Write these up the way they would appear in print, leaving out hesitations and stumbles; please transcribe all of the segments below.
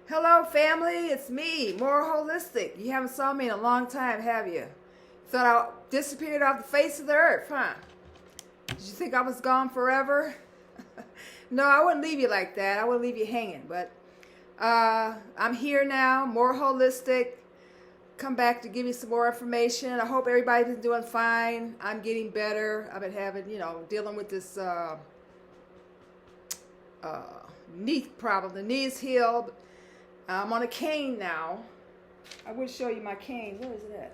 Hello, family. It's me, More Holistic. You haven't saw me in a long time, have you? Thought I disappeared off the face of the earth, huh? Did you think I was gone forever? No, I wouldn't leave you like that. I wouldn't leave you hanging. But I'm here now, More Holistic. Come back to give you some more information. I hope everybody's been doing fine. I'm getting better. I've been having, dealing with this knee problem. The knee is healed. I'm on a cane now. I would show you my cane. Where is it at?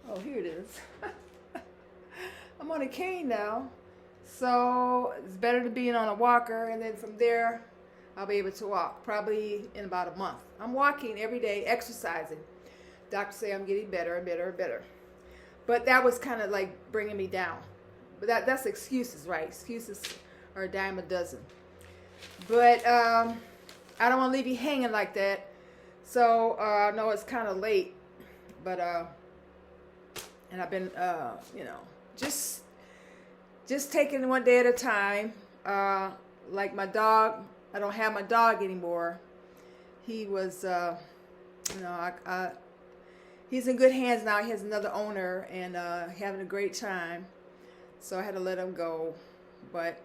Oh, here it is. I'm on a cane now. So it's better than being on a walker. And then from there, I'll be able to walk. Probably in about a month. I'm walking every day, exercising. Doctors say I'm getting better and better and better. But that was kind of like bringing me down. But that's excuses, right? Excuses are a dime a dozen. But I don't want to leave you hanging like that. So I know it's kind of late, but and I've been just taking it one day at a time. Like my dog, I don't have my dog anymore. He was he's in good hands now. He has another owner and having a great time. So I had to let him go, but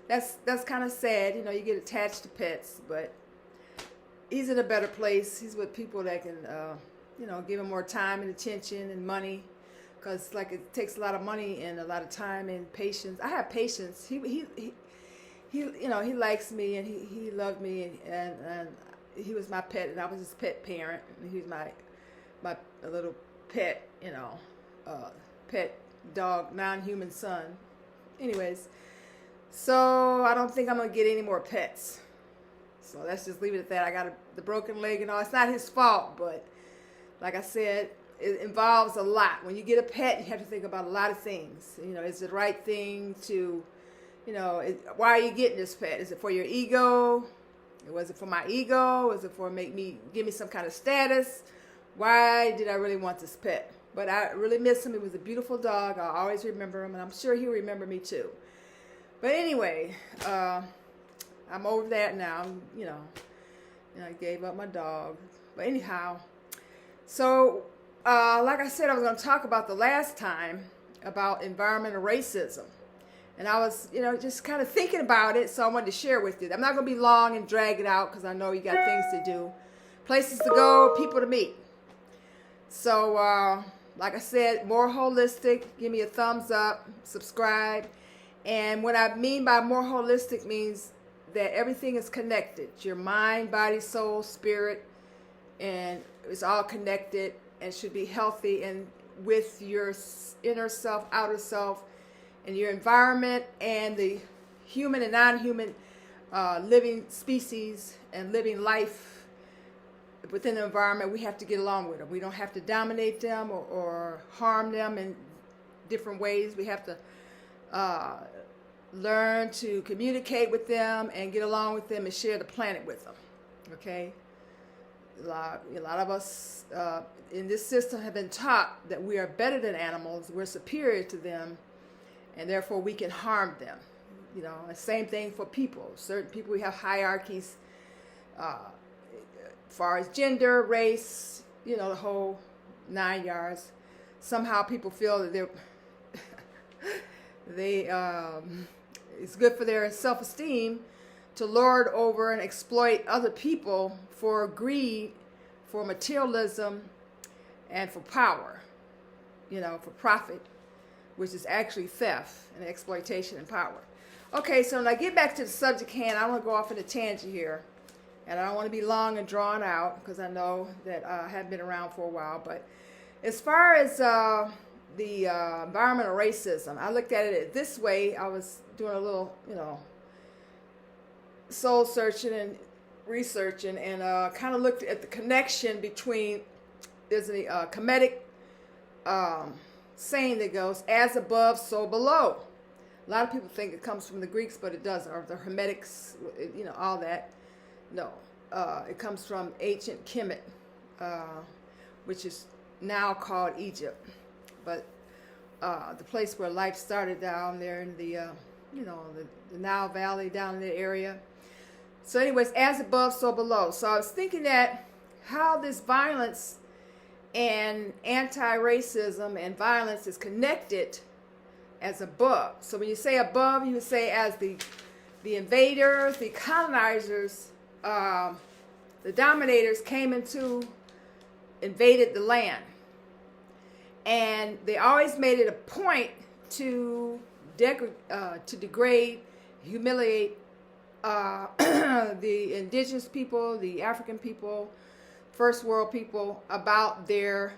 that's kind of sad. You get attached to pets, but he's in a better place. He's with people that can, give him more time and attention and money, because it takes a lot of money and a lot of time and patience. I have patience. He likes me and he loved me and he was my pet and I was his pet parent. And he was my little pet, pet dog, non-human son. Anyways. So I don't think I'm going to get any more pets. So let's just leave it at that. I got the broken leg and all. It's not his fault, but like I said, it involves a lot. When you get a pet, you have to think about a lot of things. Is it the right thing to, why are you getting this pet? Is it for your ego? Was it for my ego? Was it for give me some kind of status? Why did I really want this pet? But I really miss him. He was a beautiful dog. I'll always remember him, and I'm sure he'll remember me too. But anyway, I'm over that now. I gave up my dog. But anyhow, so like I said, I was going to talk about the last time about environmental racism. And I was, just kind of thinking about it, so I wanted to share with you. I'm not going to be long and drag it out because I know you got things to do, places to go, people to meet. So, like I said, More Holistic. Give me a thumbs up, subscribe. And what I mean by more holistic means that everything is connected. Your mind, body, soul, spirit, and it's all connected and should be healthy, and with your inner self, outer self, and your environment and the human and non-human living species and living life within the environment. We have to get along with them. We don't have to dominate them or harm them in different ways. We have to learn to communicate with them and get along with them and share the planet with them. Okay? A lot of us in this system have been taught that we are better than animals, we're superior to them, and therefore we can harm them. The same thing for people. Certain people, we have hierarchies as far as gender, race, the whole 9 yards. Somehow people feel that it's good for their self-esteem to lord over and exploit other people for greed, for materialism, and for power, for profit, which is actually theft and exploitation and power. Okay, so when I get back to the subject hand, I want to go off on a tangent here. And I don't want to be long and drawn out because I know that I haven't been around for a while. But as far as the environmental racism, I looked at it this way. I was doing a little, soul searching and researching, and kind of looked at the connection between, there's a Kemetic saying that goes, as above, so below. A lot of people think it comes from the Greeks, but it doesn't, or the Hermetics, all that. No, it comes from ancient Kemet, which is now called Egypt. But the place where life started down there in the Nile Valley, down in the area. So anyways, as above, so below. So I was thinking that how this violence and anti-racism and violence is connected as above. So when you say above, you would say as the invaders, the colonizers, the dominators came invaded the land. And they always made it a point to degrade, humiliate the indigenous people, the African people, first world people about their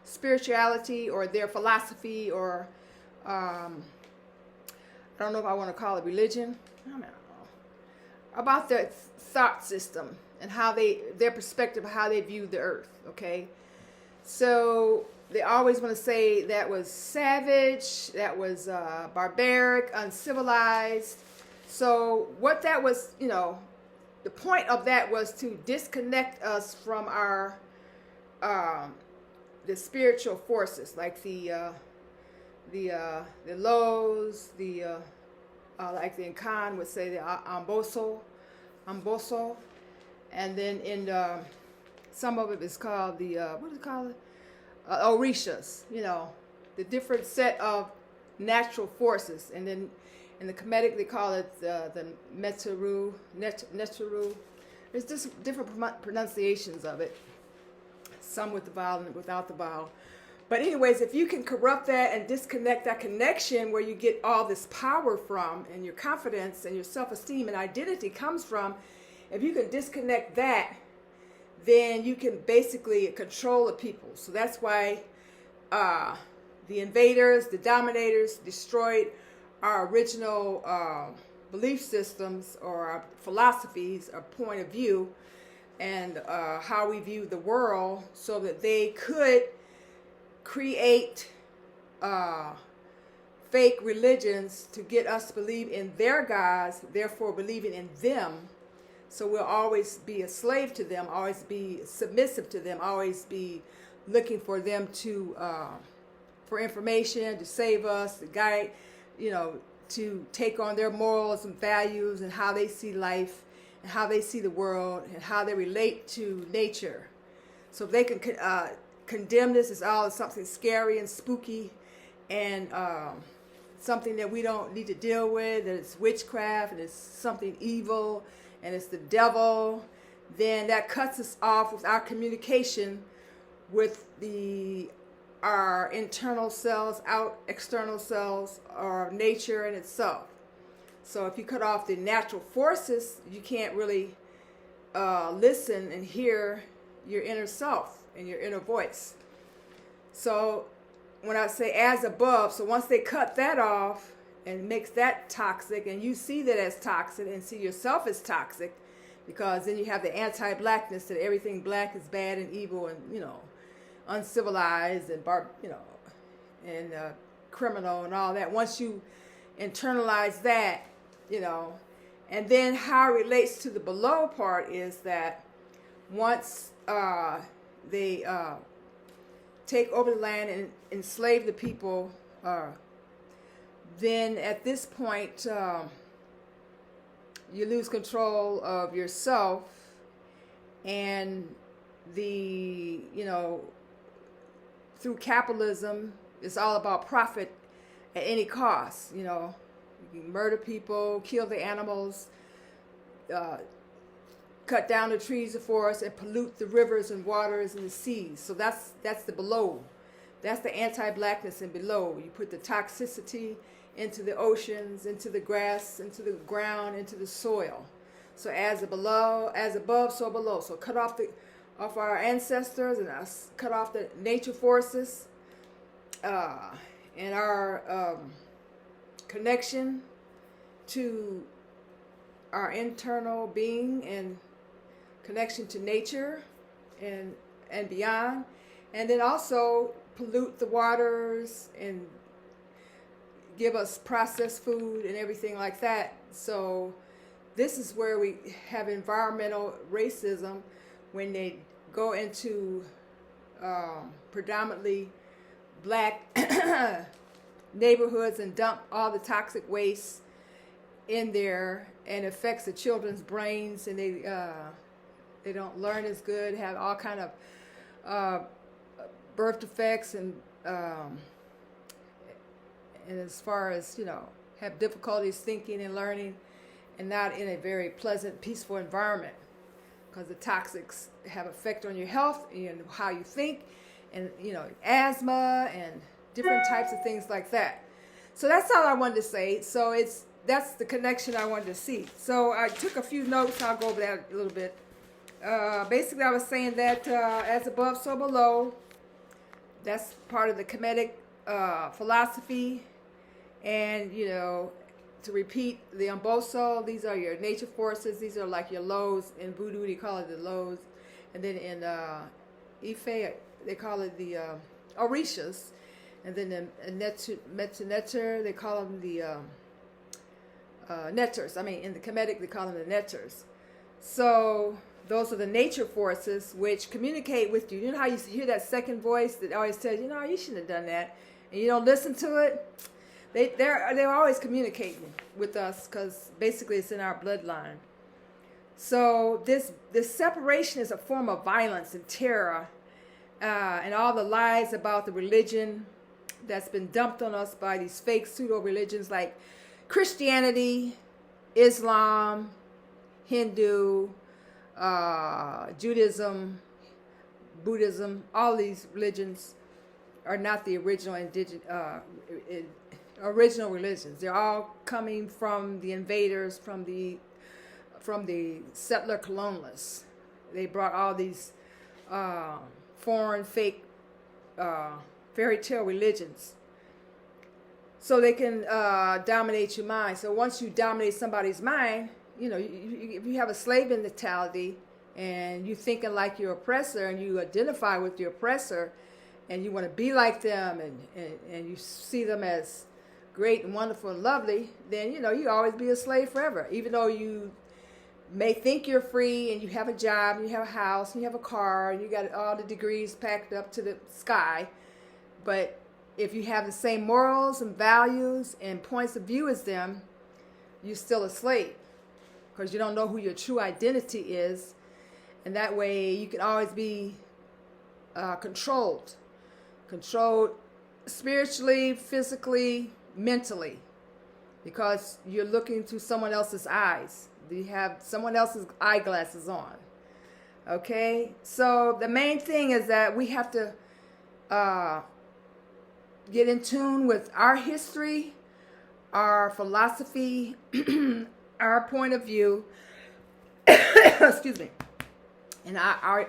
spirituality or their philosophy or I don't know if I want to call it religion. I don't know. About their thought system and how their perspective of how they view the earth. Okay, so they always want to say that was savage, that was barbaric, uncivilized. So what that was, the point of that was to disconnect us from our the spiritual forces, like the lows, like the Incan would say, the amboso, and then in some of it is called the what is it called? Orishas, the different set of natural forces, and then in the Kemetic they call it the Neteru. There's just different pronunciations of it, some with the vowel and without the vowel. But anyways, if you can corrupt that and disconnect that connection where you get all this power from, and your confidence and your self-esteem and identity comes from, if you can disconnect that, then you can basically control the people. So that's why the invaders, the dominators destroyed our original belief systems or our philosophies, our point of view, and how we view the world, so that they could create fake religions to get us to believe in their gods, therefore believing in them. So we'll always be a slave to them, always be submissive to them, always be looking for them to, for information, to save us, to guide, to take on their morals and values and how they see life and how they see the world and how they relate to nature. So if they can condemn this as all something scary and spooky and something that we don't need to deal with, that it's witchcraft and it's something evil and it's the devil, then that cuts us off with our communication with our internal selves, external selves, or nature in itself. So if you cut off the natural forces, you can't really listen and hear your inner self and your inner voice. So when I say as above, so once they cut that off and makes that toxic, and you see that as toxic and see yourself as toxic, because then you have the anti-blackness, that everything black is bad and evil and uncivilized and and criminal and all that. Once you internalize that, and then how it relates to the below part is that once they take over the land and enslave the people, then at this point you lose control of yourself, and through capitalism, it's all about profit at any cost. You can murder people, kill the animals, cut down the trees, the forests, and pollute the rivers and waters and the seas. So that's the below. That's the anti-blackness and below. You put the toxicity into the oceans, into the grass, into the ground, into the soil. So as above, so below. So cut off our ancestors and us, cut off the nature forces and our connection to our internal being and connection to nature and beyond, and then also pollute the waters and give us processed food and everything like that. So this is where we have environmental racism, when they go into predominantly black neighborhoods and dump all the toxic waste in there and affects the children's brains, and they don't learn as good, have all kind of birth defects, and as far as, have difficulties thinking and learning, and not in a very pleasant, peaceful environment, because the toxics have effect on your health and how you think, and asthma and different types of things like that. So that's all I wanted to say. So that's the connection I wanted to see. So I took a few notes. I'll go over that a little bit. Basically, I was saying that as above, so below. That's part of the Kemetic philosophy. And, to repeat, the Umboso, these are your nature forces. These are like your lows. In Voodoo, they call it the lows. And then in Ife, they call it the Orishas. And then the Metu-Neter, they call them the Neters. In the Kemetic, they call them the Neters. So those are the nature forces which communicate with you. You know how you hear that second voice that always tells you, you shouldn't have done that, and you don't listen to it? They're always communicating with us, because basically it's in our bloodline. So this separation is a form of violence and terror, and all the lies about the religion that's been dumped on us by these fake pseudo religions like Christianity, Islam, Hindu, Judaism, Buddhism. All these religions are not the original original religions. They're all coming from the invaders, from the settler colonialists. They brought all these foreign fake fairy tale religions so they can dominate your mind. So once you dominate somebody's mind, if you have a slave mentality and you thinking like your oppressor, and you identify with your oppressor, and you want to be like them, and you see them as great and wonderful and lovely, then you always be a slave forever. Even though you may think you're free, and you have a job, and you have a house, and you have a car, and you got all the degrees packed up to the sky, but if you have the same morals and values and points of view as them, you're still a slave, because you don't know who your true identity is. And that way you can always be controlled spiritually, physically, mentally, because you're looking through someone else's eyes. You have someone else's eyeglasses on. Okay? So the main thing is that we have to get in tune with our history, our philosophy, our point of view, excuse me, and our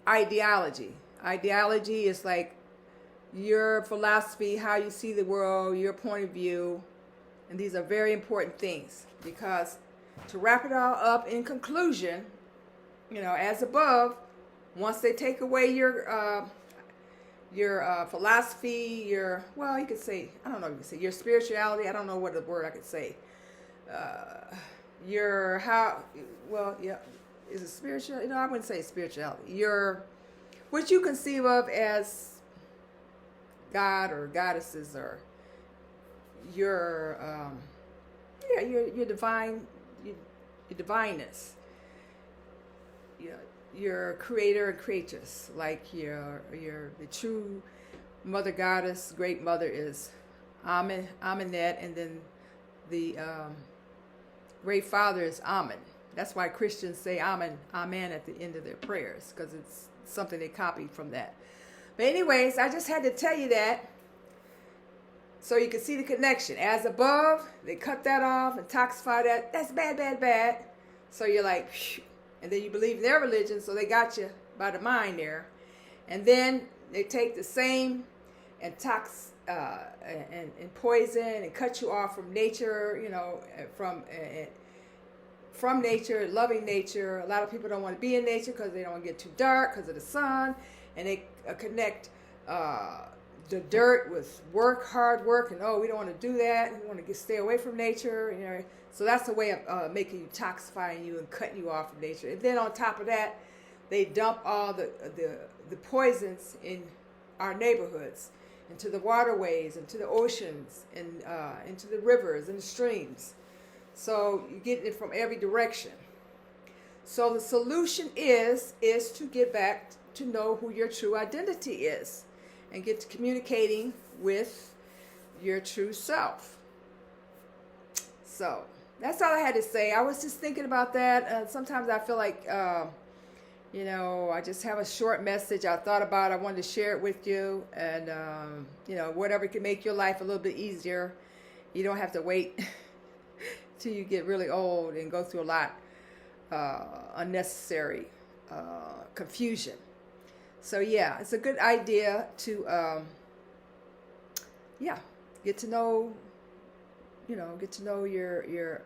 ideology. Ideology is like your philosophy, how you see the world, your point of view, and these are very important things, because to wrap it all up in conclusion, as above, once they take away your philosophy, you could say, I don't know, you could say your spirituality, I don't know what the word I could say, is it spiritual? I wouldn't say spirituality. What you conceive of as God or goddesses, or your divine, your divineness, your creator and creatress, like the true mother goddess, great mother is Amenet, and then the great father is Amen. That's why Christians say Amen at the end of their prayers, because it's something they copied from that. But anyways, I just had to tell you that so you can see the connection. As above, they cut that off and toxify that. That's bad, bad, bad. So you're like, phew. And then you believe in their religion, so they got you by the mind there. And then they take the same and and poison and cut you off from nature, from nature, loving nature. A lot of people don't want to be in nature because they don't want to get too dark because of the sun, and they connect the dirt with hard work, and we don't want to do that. We want to stay away from nature, So that's a way of making you, toxifying you and cutting you off from nature. And then on top of that, they dump all the poisons in our neighborhoods. into the waterways, into the oceans, and into the rivers and the streams. So you get it from every direction. So the solution is to get back to know who your true identity is and get to communicating with your true self. So that's all I had to say. I was just thinking about that. Sometimes I feel like, I just have a short message I thought about. I wanted to share it with you. And, whatever can make your life a little bit easier. You don't have to wait till you get really old and go through a lot unnecessary confusion. So, yeah, it's a good idea to, get to know your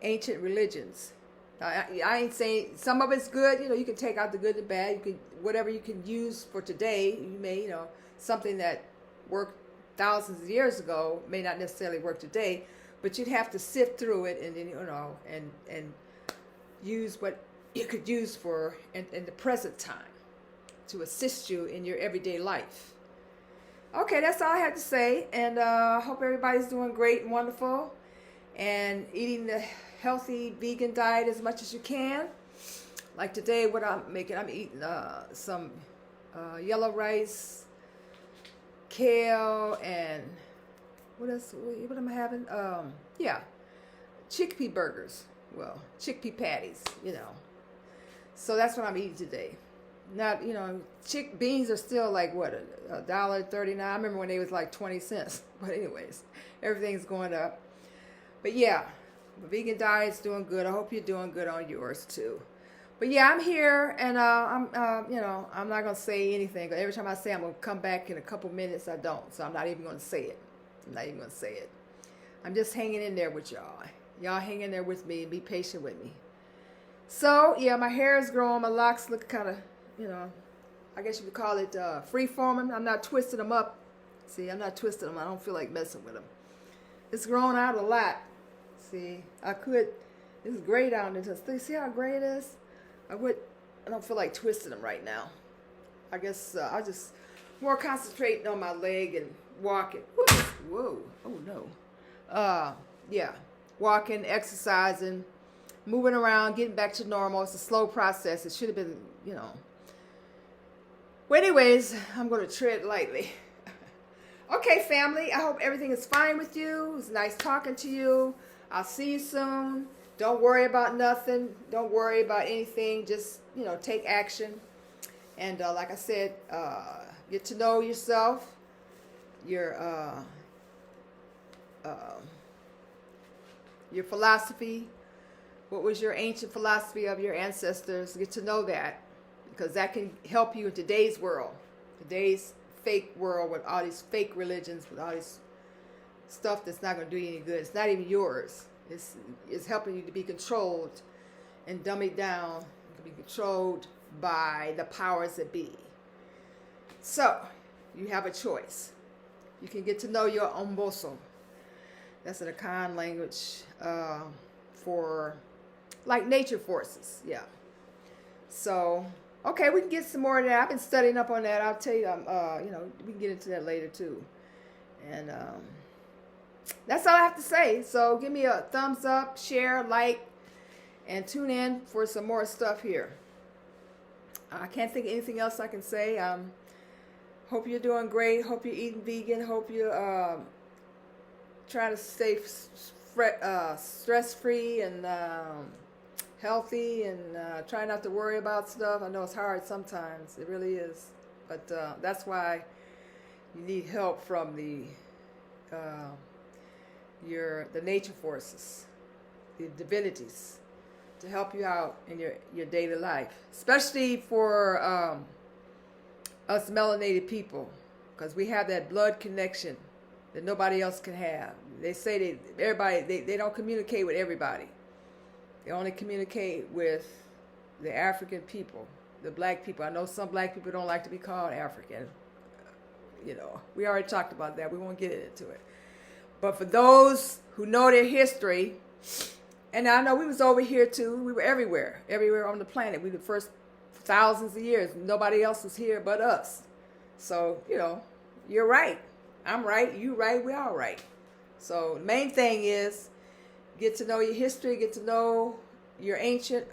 ancient religions. I ain't saying some of it's good. You can take out the good and bad. You can whatever you can use for today. You may, something that worked thousands of years ago may not necessarily work today. But you'd have to sift through it and then and use what you could use for in the present time to assist you in your everyday life. Okay, that's all I had to say, and I hope everybody's doing great and wonderful and eating the healthy vegan diet as much as you can. Like today, what I'm eating some yellow rice, kale, and what else? What am I having? Chickpea burgers. Well, chickpea patties, So that's what I'm eating today. Not, beans are still like what, $1.39. I remember when they was like 20 cents. But anyways, everything's going up. But yeah, the vegan diet's doing good. I hope you're doing good on yours too. But yeah, I'm here, and I'm not gonna say anything. Every time I say I'm gonna come back in a couple minutes, I don't. So I'm not even gonna say it. I'm just hanging in there with y'all. Y'all hang in there with me and be patient with me. So yeah, my hair is growing. My locks look kind of, I guess you could call it free forming. I'm not twisting them up. See, I'm not twisting them. I don't feel like messing with them. It's grown out a lot. See, I could. It's gray down there. See how gray it is? I don't feel like twisting them right now. I guess I'll just more concentrating on my leg and walking. Whoa. Oh no. Walking, exercising, moving around, getting back to normal. It's a slow process. It should have been, Well, anyways, I'm going to tread lightly. Okay, family, I hope everything is fine with you. It's nice talking to you. I'll see you soon. Don't worry about nothing. Don't worry about anything. Just, take action. And like I said, get to know yourself, your philosophy. What was your ancient philosophy of your ancestors? Get to know that, because that can help you in today's world, today's fake world with all these fake religions, with all this stuff that's not going to do you any good. It's not even yours. It's helping you to be controlled and dummied down, to be controlled by the powers that be. So, you have a choice. You can get to know your umboso. That's an Akan language for, like, nature forces. Yeah. So, okay, we can get some more of that. I've been studying up on that. I'll tell you, we can get into that later, too. And that's all I have to say. So, give me a thumbs up, share, like, and tune in for some more stuff here. I can't think of anything else I can say. Hope you're doing great. Hope you're eating vegan. Hope you're trying to stay stress-free and healthy, and try not to worry about stuff. I know it's hard sometimes. It really is. But that's why you need help from the nature forces, the divinities, to help you out in your daily life, especially for us melanated people, because we have that blood connection that nobody else can have. They say they don't communicate with everybody. They only communicate with the African people, the black people. I know some black people don't like to be called African. We already talked about that. We won't get into it. But for those who know their history, and I know we was over here too. We were everywhere on the planet. We were the first thousands of years. Nobody else was here but us. So, you're right. I'm right. You right. We all right. So the main thing is get to know your history. Get to know your ancient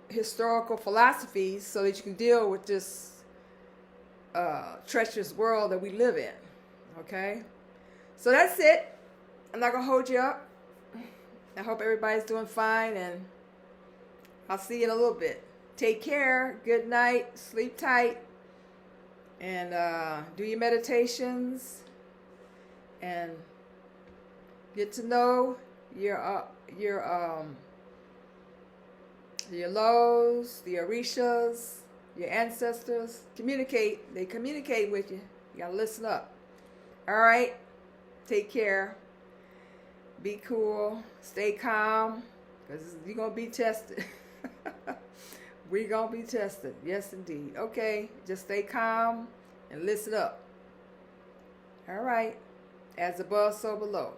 historical philosophies so that you can deal with this treacherous world that we live in. Okay? So that's it. I'm not going to hold you up. I hope everybody's doing fine, and I'll see you in a little bit. Take care. Good night. Sleep tight. And do your meditations. And get to know your lows, the Orishas, your ancestors. Communicate. They communicate with you. You got to listen up. All right? Take care. Be cool. Stay calm. Because you're going to be tested. We're going to be tested. Yes, indeed. Okay. Just stay calm and listen up. All right. As above, so below.